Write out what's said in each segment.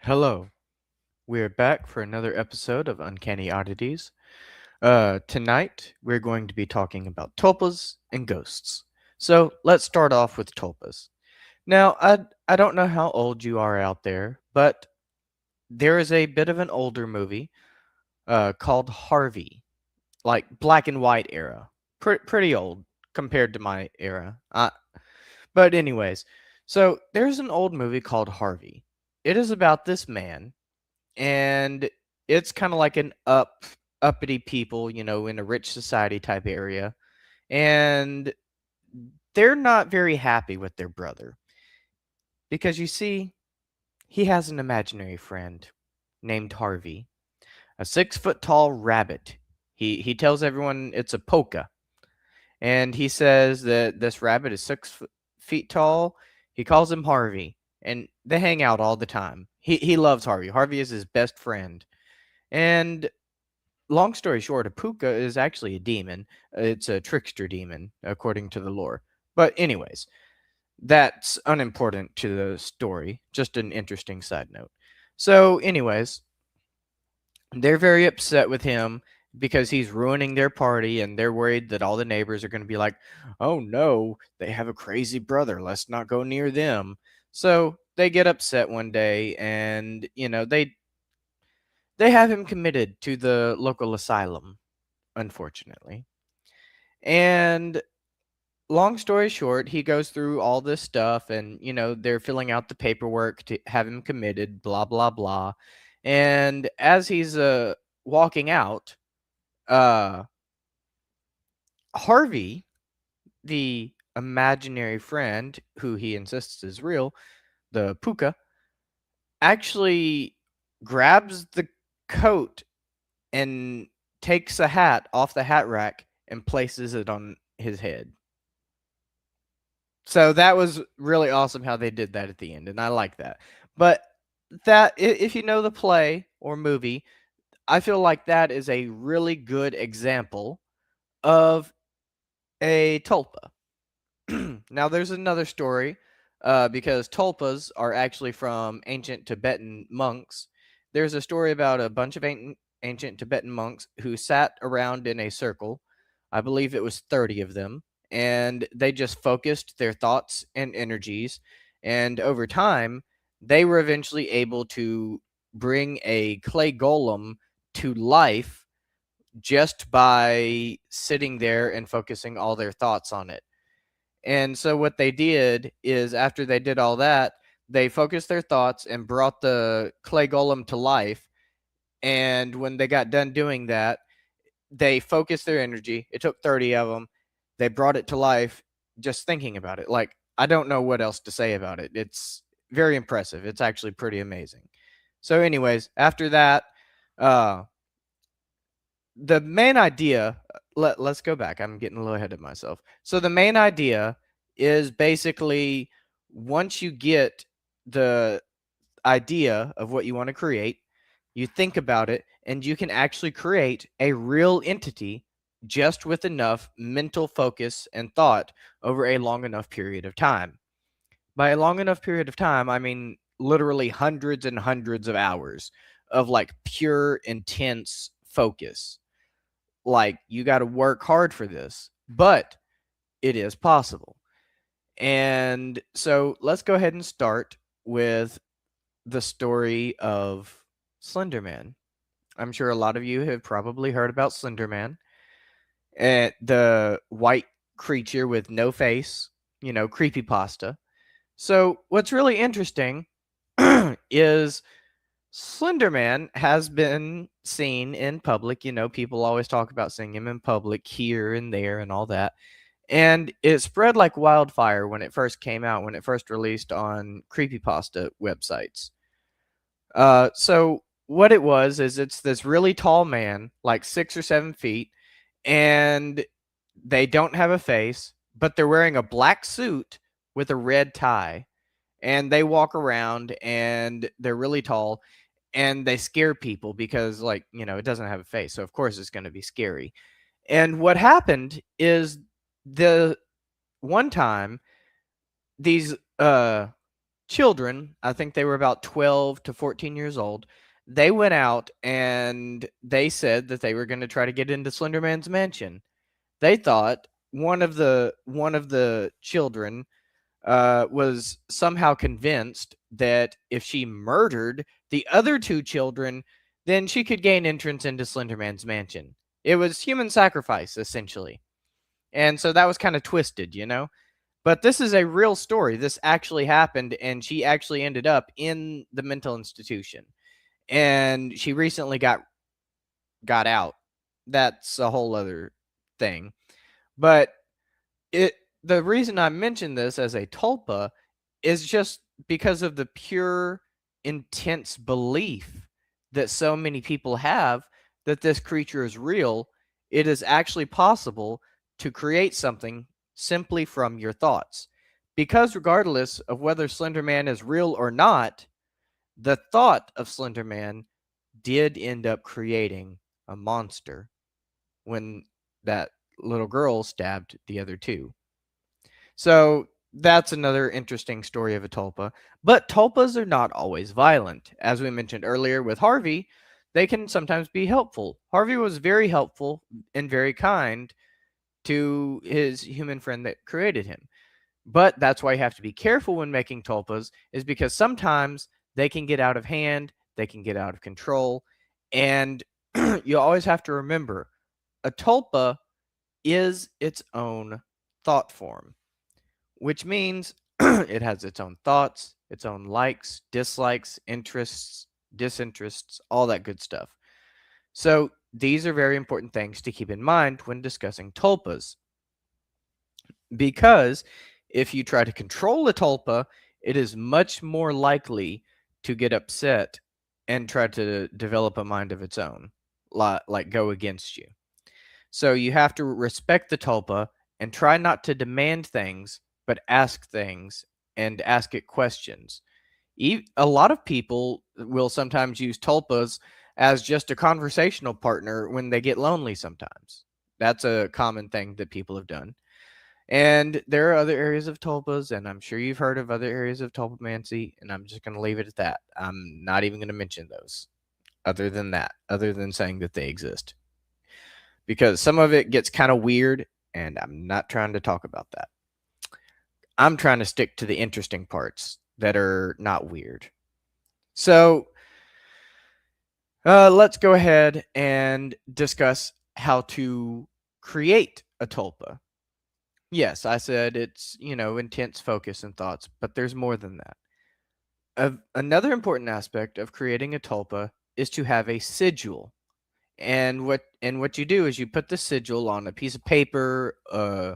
Hello, we're back for another episode of Uncanny Oddities. Tonight, we're going to be talking about tulpas and ghosts. So, let's start off with tulpas. Now, I don't know how old you are out there, but there is a bit of an older movie called Harvey, like black and white era. Pretty old compared to my era. But, anyways, so there's an old movie called Harvey. It is about this man and it's kind of like an uppity people, in a rich society type area, and they're not very happy with their brother because you see, he has an imaginary friend named Harvey, a 6 foot tall rabbit. He tells everyone it's a polka, and he says that this rabbit is feet tall. He calls him Harvey, and they hang out all the time. He loves Harvey. Harvey is his best friend. And long story short, a puka is actually a demon. It's a trickster demon, according to the lore. But, anyways, that's unimportant to the story. Just an interesting side note. So, anyways, they're very upset with him because he's ruining their party, and they're worried that all the neighbors are going to be like, oh no, they have a crazy brother. Let's not go near them. So, they get upset one day, and, they have him committed to the local asylum, unfortunately. And long story short, he goes through all this stuff, and they're filling out the paperwork to have him committed, blah blah blah. And as he's walking out, uh Harvey, the imaginary friend who he insists is real, the puka, actually grabs the coat and takes a hat off the hat rack and places it on his head. So that was really awesome how they did that at the end, and I like that. But if you know the play or movie, I feel like that is a really good example of a tulpa. Now, there's another story because tulpas are actually from ancient Tibetan monks. There's a story about a bunch of ancient Tibetan monks who sat around in a circle. I believe it was 30 of them, and they just focused their thoughts and energies. And over time, they were eventually able to bring a clay golem to life just by sitting there and focusing all their thoughts on it. And so what they did is after they did all that, they focused their thoughts and brought the clay golem to life. And when they got done doing that, they focused their energy. It took 30 of them. They brought it to life just thinking about it. Like, I don't know what else to say about it. It's very impressive. It's actually pretty amazing. So, anyways, after that, uh, the main idea, let's go back. I'm getting a little ahead of myself. So the main idea is basically once you get the idea of what you want to create, you think about it, and you can actually create a real entity just with enough mental focus and thought over a long enough period of time. By a long enough period of time, I mean literally hundreds and hundreds of hours of like pure intense focus. Like, you got to work hard for this, but it is possible. And so let's go ahead and start with the story of Slender Man. I'm sure a lot of you have probably heard about Slender Man, the white creature with no face, creepypasta. So what's really interesting is Slender Man has been seen in public. People always talk about seeing him in public here and there and all that. And it spread like wildfire when it first came out, when it first released on creepypasta websites. So what it was is it's this really tall man, like 6 or 7 feet, and they don't have a face, but they're wearing a black suit with a red tie. And they walk around and they're really tall and they scare people because, like, it doesn't have a face. So, of course, it's going to be scary. And what happened is the one time these children, I think they were about 12 to 14 years old, they went out and they said that they were going to try to get into Slenderman's mansion. They thought one of the children was somehow convinced that if she murdered the other two children, then she could gain entrance into Slenderman's mansion. It was human sacrifice, essentially. And so that was kind of twisted, you know? But this is a real story. This actually happened, and she actually ended up in the mental institution. And she recently got out. That's a whole other thing. But it the reason I mention this as a tulpa is just because of the pure intense belief that so many people have that this creature is real. It is actually possible to create something simply from your thoughts. Because regardless of whether Slenderman is real or not, the thought of Slenderman did end up creating a monster when that little girl stabbed the other two. So that's another interesting story of a tulpa. But tulpas are not always violent. As we mentioned earlier with Harvey, they can sometimes be helpful. Harvey was very helpful and very kind to his human friend that created him. But that's why you have to be careful when making tulpas, is because sometimes they can get out of hand, they can get out of control, and you always have to remember a tulpa is its own thought form, which means it has its own thoughts, its own likes, dislikes, interests, disinterests, all that good stuff. So these are very important things to keep in mind when discussing tulpas, because if you try to control a tulpa, it is much more likely to get upset and try to develop a mind of its own, like go against you. So you have to respect the tulpa and try not to demand things, but ask things and ask it questions. A lot of people will sometimes use tulpas as just a conversational partner when they get lonely sometimes. That's a common thing that people have done. And there are other areas of tulpas, and I'm sure you've heard of other areas of tulpamancy, and I'm just going to leave it at that. I'm not even going to mention those other than saying that they exist. Because some of it gets kind of weird, and I'm not trying to talk about that. I'm trying to stick to the interesting parts that are not weird. So let's go ahead and discuss how to create a tulpa. Yes, I said it's, intense focus and thoughts, but there's more than that. Another important aspect of creating a tulpa is to have a sigil. And what you do is you put the sigil on a piece of paper, a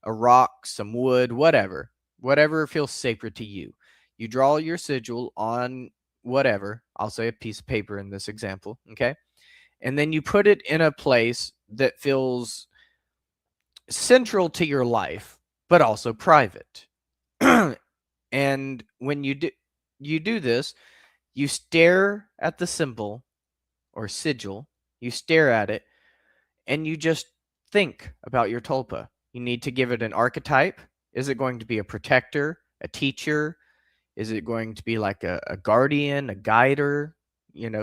rock, some wood, whatever feels sacred to you. You draw your sigil on whatever. I'll say a piece of paper in this example, okay? And then you put it in a place that feels central to your life, but also private. And when you do this, you stare at the symbol or sigil, you stare at it, and you just think about your tulpa. You need to give it an archetype. Is it going to be a protector, a teacher? Is it going to be like a guardian, a guider,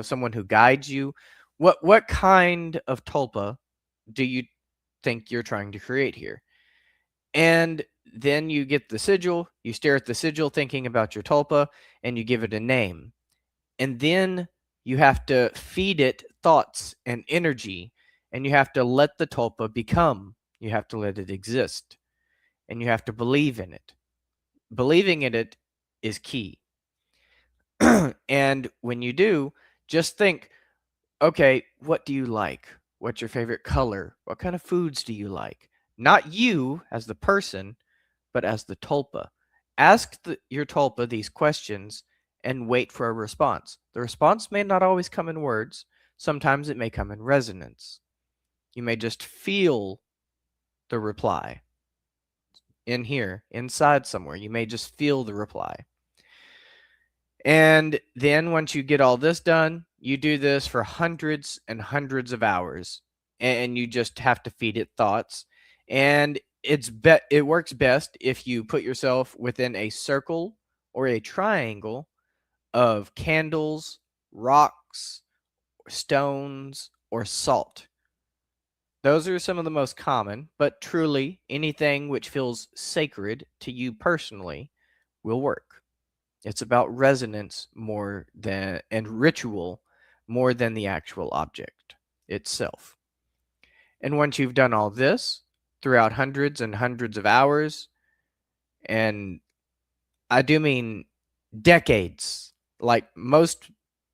someone who guides you? What kind of tulpa do you think you're trying to create here? And then you get the sigil, you stare at the sigil thinking about your tulpa, and you give it a name. And then you have to feed it thoughts and energy, and you have to let the tulpa become. You have to let it exist, and you have to believe in it. Believing in it is key. And when you do, just think, okay, what do you like? What's your favorite color? What kind of foods do you like? Not you as the person, but as the tulpa. Ask your tulpa these questions and wait for a response. The response may not always come in words. Sometimes it may come in resonance. You may just feel the reply in here, inside somewhere. You may just feel the reply. And then once you get all this done, you do this for hundreds and hundreds of hours, and you just have to feed it thoughts. And it works best if you put yourself within a circle or a triangle of candles, rocks, stones, or salt. Those are some of the most common, but truly anything which feels sacred to you personally will work. It's about resonance more than and ritual more than the actual object itself. And once you've done all this throughout hundreds and hundreds of hours, and I do mean decades, like most,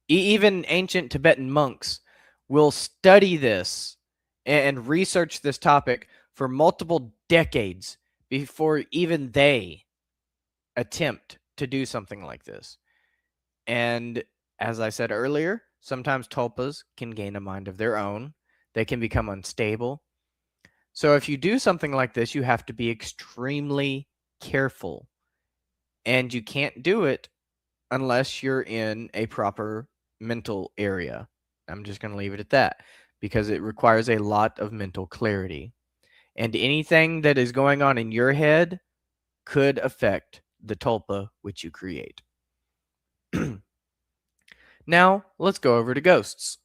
even ancient Tibetan monks will study this and research this topic for multiple decades before even they attempt to do something like this. And as I said earlier, sometimes tulpas can gain a mind of their own. They can become unstable. So if you do something like this, you have to be extremely careful. And you can't do it unless you're in a proper mental area. I'm just going to leave it at that because it requires a lot of mental clarity. And anything that is going on in your head could affect the tulpa which you create. Now, let's go over to ghosts.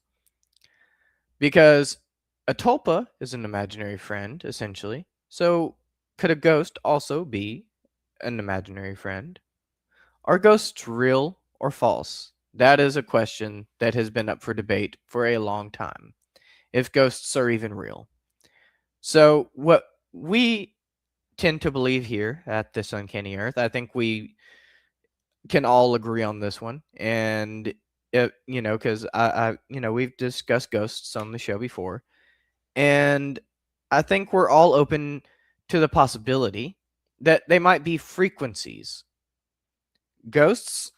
Because a tulpa is an imaginary friend, essentially. So, could a ghost also be an imaginary friend? Are ghosts real or false? That is a question that has been up for debate for a long time. If ghosts are even real. So, what we tend to believe here at this Uncanny Earth, I think we can all agree on this one. And, because we've discussed ghosts on the show before. And I think we're all open to the possibility that they might be frequencies. Ghosts,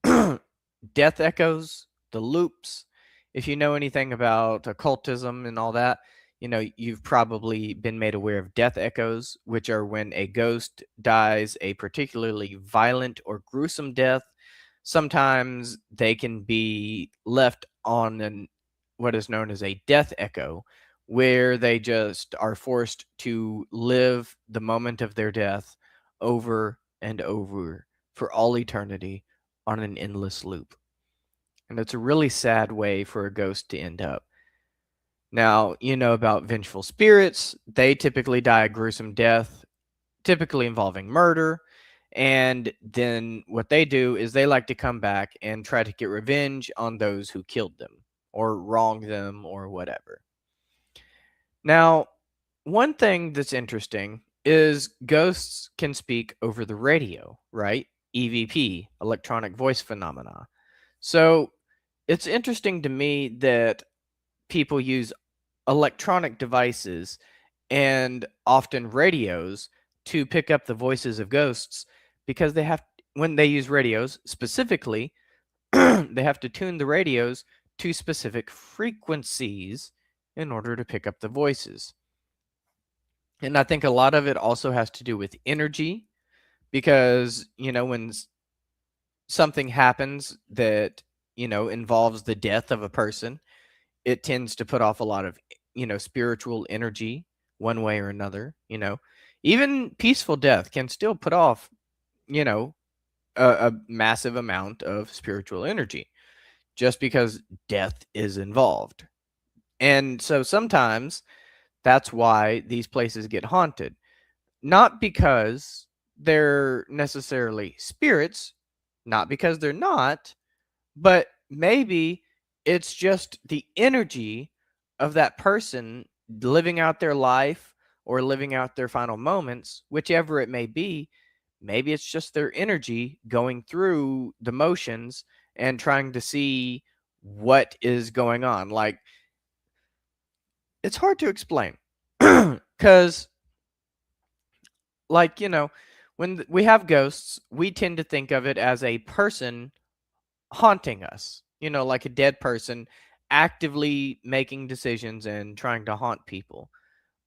death echoes, the loops. If you know anything about occultism and all that, you've probably been made aware of death echoes, which are when a ghost dies a particularly violent or gruesome death. Sometimes they can be left on what is known as a death echo, where they just are forced to live the moment of their death over and over for all eternity on an endless loop. And it's a really sad way for a ghost to end up. Now, you know about vengeful spirits. They typically die a gruesome death, typically involving murder. And then what they do is they like to come back and try to get revenge on those who killed them or wronged them or whatever. Now, one thing that's interesting is ghosts can speak over the radio, right? EVP, electronic voice phenomena. So it's interesting to me that people use electronic devices and often radios to pick up the voices of ghosts because when they use radios specifically, they have to tune the radios to specific frequencies in order to pick up the voices. And I think a lot of it also has to do with energy because, when something happens that, involves the death of a person, it tends to put off a lot of, spiritual energy one way or another, Even peaceful death can still put off, a massive amount of spiritual energy just because death is involved. And so sometimes that's why these places get haunted. Not because they're necessarily spirits, not because they're not, but maybe it's just the energy of that person living out their life or living out their final moments, whichever it may be. Maybe it's just their energy going through the motions and trying to see what is going on. Like, it's hard to explain because, like, when we have ghosts, we tend to think of it as a person haunting us, like a dead person actively making decisions and trying to haunt people.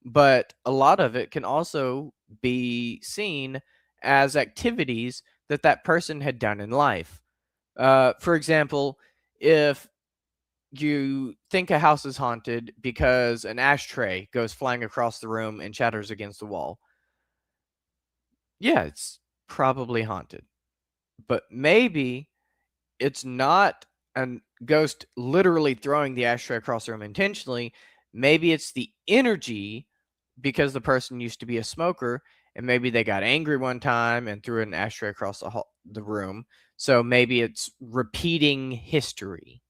But a lot of it can also be seen as activities that that person had done in life. For example, if you think a house is haunted because an ashtray goes flying across the room and shatters against the wall, yeah, it's probably haunted. But maybe it's not a ghost literally throwing the ashtray across the room intentionally. Maybe it's the energy because the person used to be a smoker and maybe they got angry one time and threw an ashtray across the room. So maybe it's repeating history.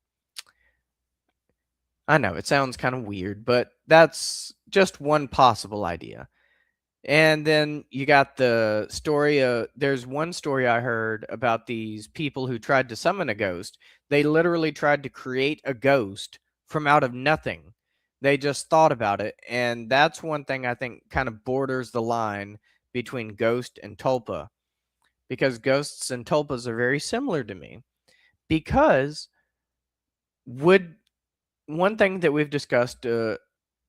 I know it sounds kind of weird, but that's just one possible idea. And then you got the story. There's one story I heard about these people who tried to summon a ghost. They literally tried to create a ghost from out of nothing. They just thought about it. And that's one thing I think kind of borders the line between ghost and tulpa, because ghosts and tulpas are very similar to me. Because would one thing that we've discussed a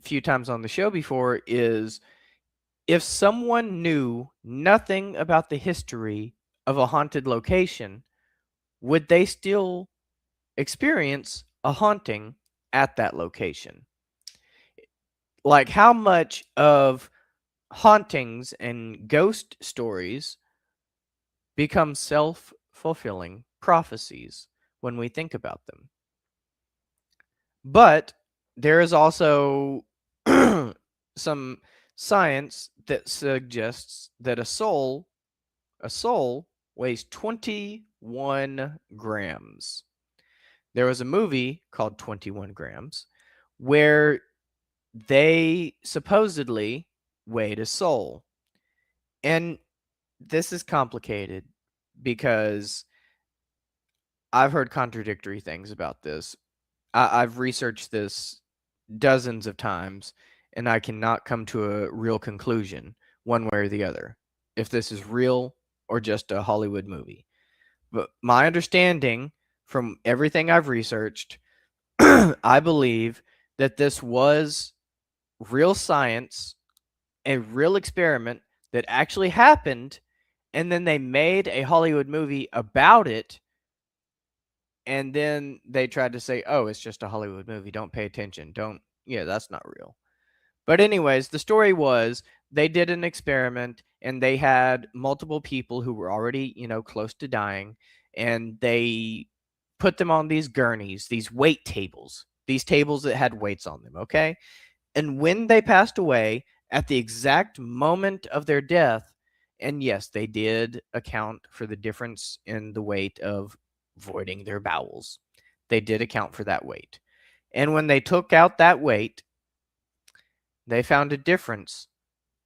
few times on the show before is if someone knew nothing about the history of a haunted location, would they still experience a haunting at that location? Like, how much of hauntings and ghost stories become self fulfilling prophecies when we think about them? But there is also some science that suggests that a soul weighs 21 grams. There was a movie called 21 Grams where they supposedly weighed a soul. And this is complicated because I've heard contradictory things about this. I've researched this dozens of times and I cannot come to a real conclusion one way or the other if this is real or just a Hollywood movie. But my understanding from everything I've researched, I believe that this was real science, a real experiment that actually happened, and then they made a Hollywood movie about it, and then they tried to say, oh, it's just a Hollywood movie. Don't pay attention. Yeah, that's not real. But anyways, the story was they did an experiment and they had multiple people who were already, close to dying, and they put them on these gurneys, these weight tables, these tables that had weights on them, okay? And when they passed away at the exact moment of their death, and yes, they did account for the difference in the weight of voiding their bowels. They did account for that weight. And when they took out that weight, they found a difference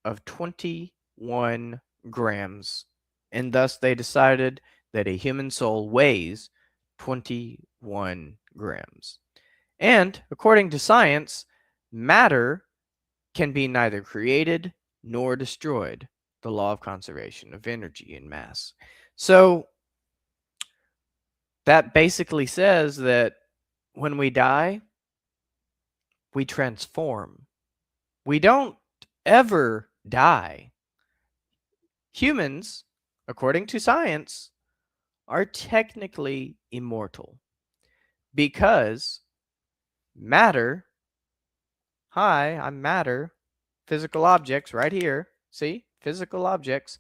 of 21 grams, and thus they decided that a human soul weighs 21 grams. And according to science, matter can be neither created nor destroyed, the law of conservation of energy and mass. So that basically says that when we die, we transform. We don't ever die. Humans, according to science, are technically immortal because matter, hi, I'm matter, physical objects right here, see, physical objects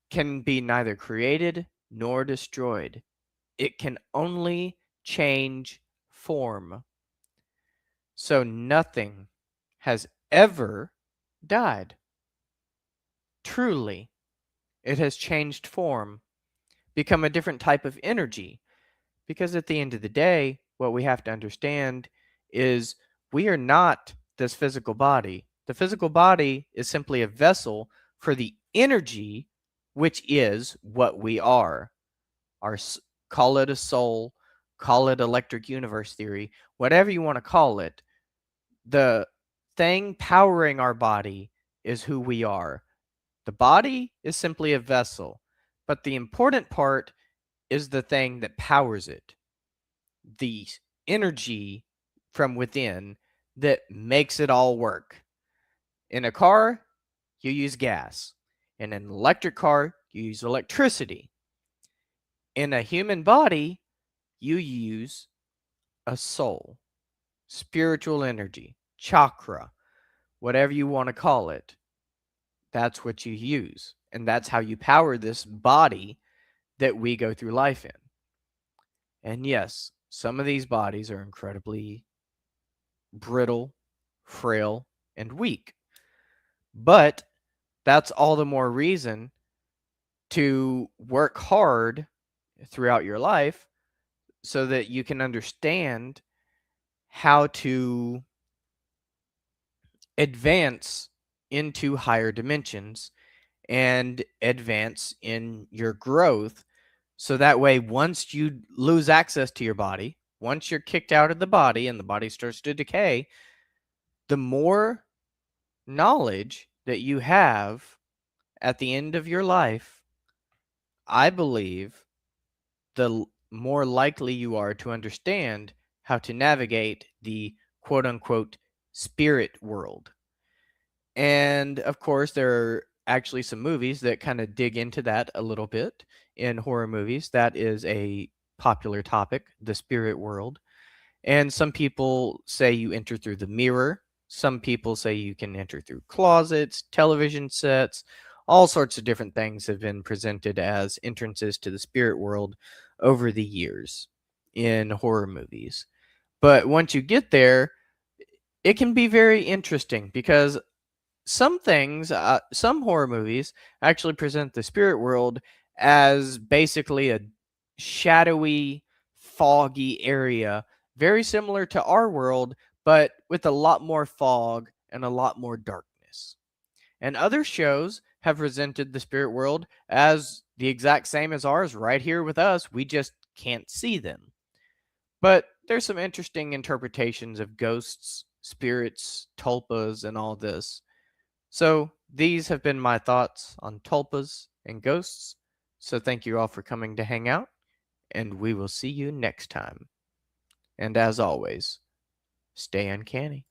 can be neither created nor destroyed. It can only change form. So nothing has ever died. Truly, it has changed form, become a different type of energy. Because at the end of the day, what we have to understand is we are not this physical body. The physical body is simply a vessel for the energy, which is what we are. Our call it a soul, call it electric universe theory, whatever you want to call it. The thing powering our body is who we are. The body is simply a vessel, but the important part is the thing that powers it, the energy from within that makes it all work. In a car, you use gas. In an electric car, you use electricity. In a human body, you use a soul, spiritual energy, chakra, whatever you want to call it. That's what you use. And that's how you power this body that we go through life in. And yes, some of these bodies are incredibly brittle, frail, and weak. But that's all the more reason to work hard throughout your life so that you can understand how to advance into higher dimensions and advance in your growth. So that way, once you lose access to your body, once you're kicked out of the body and the body starts to decay, the more knowledge that you have at the end of your life, I believe the more likely you are to understand how to navigate the quote unquote spirit world. And of course, there are actually some movies that kind of dig into that a little bit in horror movies. That is a popular topic, the spirit world. And some people say you enter through the mirror. Some people say you can enter through closets, television sets. All sorts of different things have been presented as entrances to the spirit world over the years in horror movies. But once you get there, it can be very interesting because some horror movies actually present the spirit world as basically a shadowy, foggy area, very similar to our world, but with a lot more fog and a lot more darkness. And other shows have presented the spirit world as the exact same as ours right here with us. We just can't see them. But there's some interesting interpretations of ghosts, spirits, tulpas, and all this. So, these have been my thoughts on tulpas and ghosts. So, thank you all for coming to hang out, and we will see you next time. And as always, stay uncanny.